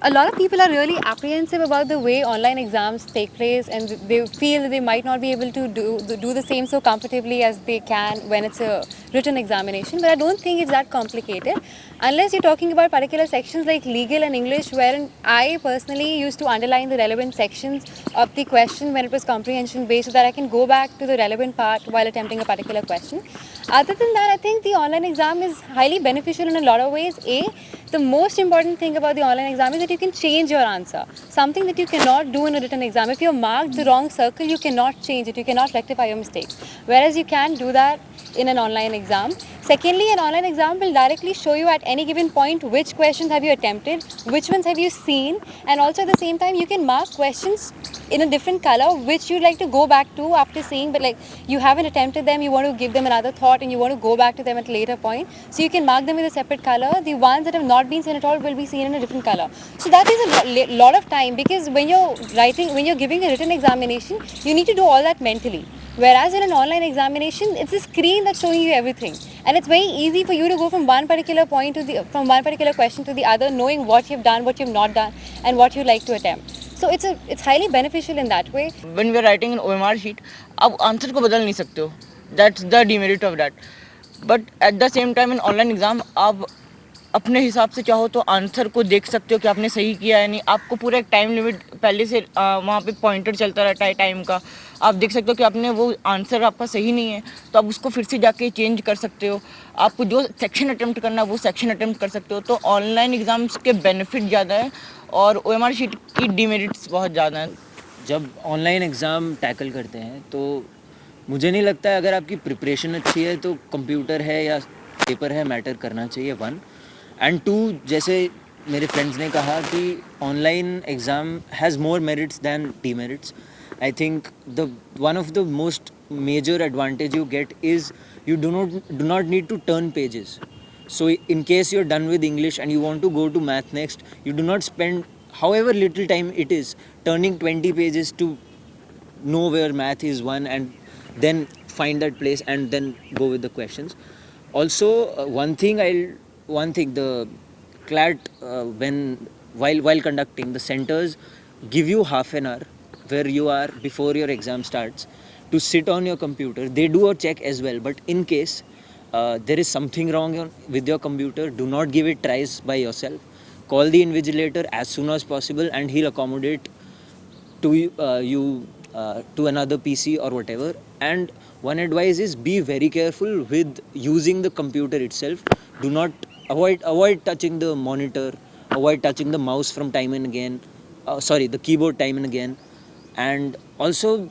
a lot of people are really apprehensive about the way online exams take place, and they feel that they might not be able to do the same so comfortably as they can when it's a written examination. But I don't think it's that complicated, unless you're talking about particular sections like legal and English, wherein I personally used to underline the relevant sections of the question when it was comprehension based, so that I can go back to the relevant part while attempting a particular question. Other than that, I think the online exam is highly beneficial in a lot of ways. The most important thing about the online exam is that you can change your answer, something that you cannot do in a written exam. If you're marked the wrong circle, you cannot change it, you cannot rectify your mistakes, whereas you can do that in an online exam. Secondly, an online exam will directly show you at any given point which questions have you attempted, which ones have you seen, and also at the same time you can mark questions in a different color which you'd like to go back to after seeing, but like you haven't attempted them, you want to give them another thought and you want to go back to them at a later point. So you can mark them with a separate color. The ones that have not been seen at all will be seen in a different color. So that is a lot of time, because when you're giving a written examination, you need to do all that mentally. Whereas in an online examination, it's a screen that's showing you everything, and it's very easy for you to go from one particular question to the other, knowing what you've done, what you've not done, and what you like to attempt. So it's highly beneficial in that way. When we are writing an OMR sheet, आप answer को बदल नहीं सकते हो. That's the demerit of that. But at the same time in online exam आप अपने हिसाब से चाहो तो आंसर को देख सकते हो कि आपने सही किया है नहीं. आपको पूरा एक टाइम लिमिट पहले से वहाँ पे पॉइंटर चलता रहता है टाइम का. आप देख सकते हो कि आपने वो आंसर आपका सही नहीं है तो आप उसको फिर से जाके चेंज कर सकते हो. आपको जो सेक्शन अटेम्प्ट करना है वो सेक्शन अटेम्प्ट कर सकते हो. तो ऑनलाइन एग्ज़ाम्स के बेनिफिट ज़्यादा है और OMR शीट की डिमेरिट्स बहुत ज़्यादा हैं. जब ऑनलाइन एग्ज़ाम टैकल करते हैं तो मुझे नहीं लगता है अगर आपकी प्रिपरेशन अच्छी है तो कंप्यूटर है या पेपर है मैटर करना चाहिए, 1. एंड 2, जैसे मेरे फ्रेंड्स ने कहा कि online exam has more merits than demerits. I think the one of the most major advantage you get is you do not need to turn pages. So in case you're done with English and you want to go to math next, you do not spend however little time it is turning 20 pages to know where math is one and then find that place and then go with the questions. Also one thing the CLAT while conducting the centers give you half an hour where you are before your exam starts to sit on your computer. They do a check as well, but in case there is something wrong with your computer, do not give it tries by yourself. Call the invigilator as soon as possible and he'll accommodate to you to another PC or whatever. And one advice is be very careful with using the computer itself. Do not avoid touching the monitor, avoid touching the mouse from time and again, the keyboard time and again. And also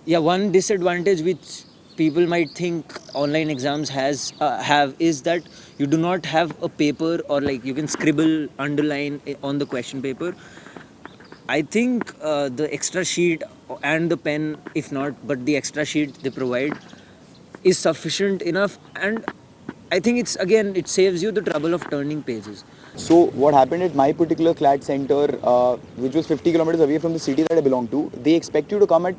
one disadvantage which people might think online exams have is that you do not have a paper or like you can scribble, underline on the question paper. I think the extra sheet and the pen, if not, but the extra sheet they provide is sufficient enough, and I think it saves you the trouble of turning pages. So what happened at my particular CLAT center, which was 50 kilometers away from the city that I belong to, they expect you to come at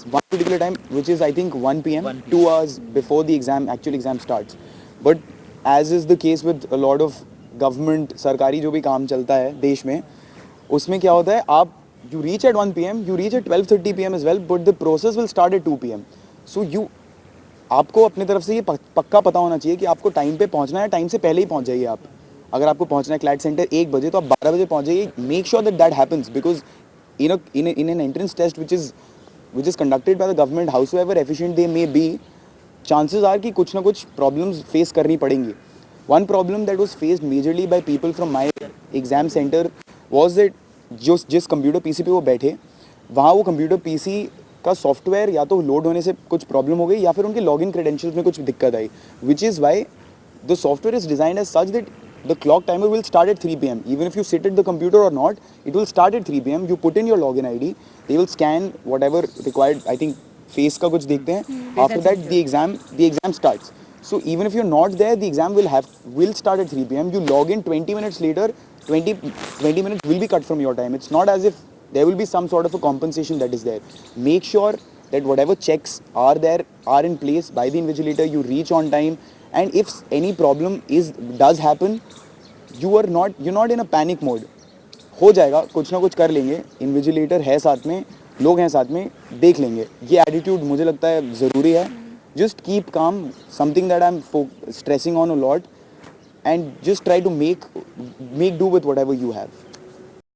one particular time, which is I think 1 p.m. 2 hours before the actual exam starts. But as is the case with a lot of government, सरकारी जो भी काम चलता है देश में, उसमें क्या होता है, आप you reach at 1 p.m., you reach at 12:30 p.m. as well, but the process will start at 2 p.m. So आपको अपने तरफ से ये पक्का पता होना चाहिए कि आपको टाइम पे पहुंचना है, टाइम से पहले ही पहुंच जाइए आप. अगर आपको पहुंचना है CLAT सेंटर 1 बजे तो आप 12 बजे पहुंच जाइए. Make sure that happens, because in an entrance test which is conducted by the government, howsoever efficient they may be, chances are कि कुछ ना कुछ problems face करनी पड़ेंगी. One problem that was faced majorly by people from my exam center was that जिस computer PC पे वो बैठे, वहाँ वो कंप्यूटर पीसी का सॉफ्टवेयर या तो लोड होने से कुछ प्रॉब्लम हो गई या फिर उनके लॉगिन क्रेडेंशियल्स में कुछ दिक्कत आई, which is why the software is designed as such that the clock timer will start at 3 p.m. Even if you sit at the computer or not, it will start at 3 p.m. You put in your login ID, they will scan whatever required, I think face का कुछ देखते हैं. After that the exam starts. So even if you're not there, the exam will start at 3 p.m. You log in 20 minutes later, 20 minutes will be cut from your time. It's not as if there will be some sort of a compensation that is there. Make sure that whatever checks are in place by the invigilator, you reach on time, and if any problem does happen, you're not in a panic mode. हो जाएगा, कुछ ना कुछ कर लेंगे, invigilator है साथ में, लोग हैं साथ में, देख लेंगे. ये एटीट्यूड मुझे लगता है ज़रूरी है. Just keep calm, something that I'm stressing on a lot, and just try to make do with whatever you have.